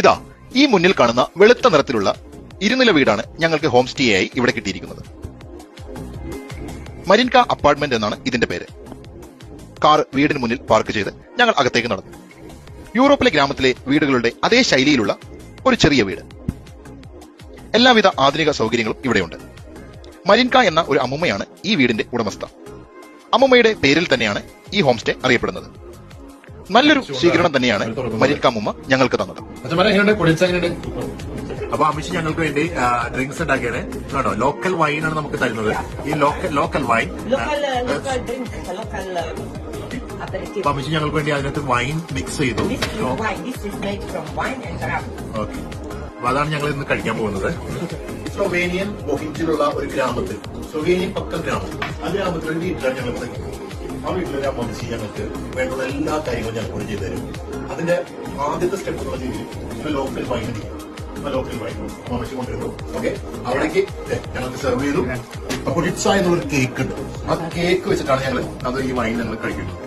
ഇതാ ഈ മുന്നിൽ കാണുന്ന വെളുത്ത നിറത്തിലുള്ള ഇരുനില വീടാണ് ഞങ്ങൾക്ക് ഹോം സ്റ്റേ ആയി ഇവിടെ കിട്ടിയിരിക്കുന്നത്. മരിൻക അപ്പാർട്ട്മെന്റ് എന്നാണ് ഇതിന്റെ പേര്. കാർ വീടിന് മുന്നിൽ പാർക്ക് ചെയ്ത് ഞങ്ങൾ അകത്തേക്ക് നടന്നു. യൂറോപ്പിലെ ഗ്രാമത്തിലെ വീടുകളുടെ അതേ ശൈലിയിലുള്ള ഒരു ചെറിയ വീട്. എല്ലാവിധ ആധുനിക സൗകര്യങ്ങളും ഇവിടെയുണ്ട്. മരിൻക എന്ന ഒരു അമ്മുമ്മയാണ് ഈ വീടിന്റെ ഉടമസ്ഥ. അമ്മുമ്മയുടെ പേരിൽ തന്നെയാണ് ഈ ഹോം സ്റ്റേ അറിയപ്പെടുന്നത്. നല്ലൊരു സ്വീകരണം തന്നെയാണ് മരിൻക അമ്മുമ്മ ഞങ്ങൾക്ക് തന്നത്. അപ്പൊ അമിഷ് ഞങ്ങൾക്ക് വേണ്ടി ഡ്രിങ്ക്സ് ഉണ്ടാക്കിയാണ് കേട്ടോ. ലോക്കൽ വൈൻ ആണ് നമുക്ക് തരുന്നത്. ഈ ലോക്കൽ വൈൻ അപ്പൊ അമിഷ് ഞങ്ങൾക്ക് വേണ്ടി അതിനകത്ത് വൈൻ മിക്സ് ചെയ്തു. ഓക്കെ, അപ്പൊ അതാണ് ഞങ്ങൾ ഇന്ന് കഴിക്കാൻ പോകുന്നത്. സ്ലൊവേനിയൻ ബൊഹിഞ്ചിലുള്ള ഒരു ഗ്രാമത്തിൽ, സ്ലൊവേനിയൻ പക്കൽ ഗ്രാമം, ആ ഗ്രാമത്തിൽ ഒരു വീട്ടിലാണ് ഞങ്ങൾ തരുന്നത്. ആ വീട്ടിലൊരു അമ്മച്ചി ഞങ്ങൾക്ക് വേണ്ടുന്ന എല്ലാ കാര്യങ്ങളും ഞങ്ങൾക്ക് ചെയ്തു തരും. അതിന്റെ ആദ്യത്തെ സ്റ്റെപ്പ് എന്നുള്ള രീതിയിൽ ലോക്കൽ വൈൻ ലോക്കൽ വൈൻ അമ്മച്ചി കൊണ്ടുവരുന്നു. ഓക്കെ, അവിടേക്ക് ഞങ്ങൾക്ക് സെർവ് ചെയ്തു. അപ്പോൾ ഇറ്റ്സ എന്നുള്ളൊരു കേക്ക് ഉണ്ട്. ആ കേക്ക് വെച്ചിട്ടാണ് ഞങ്ങൾ അത് ഈ വൈൻ ഞങ്ങൾ കഴിക്കുന്നത്.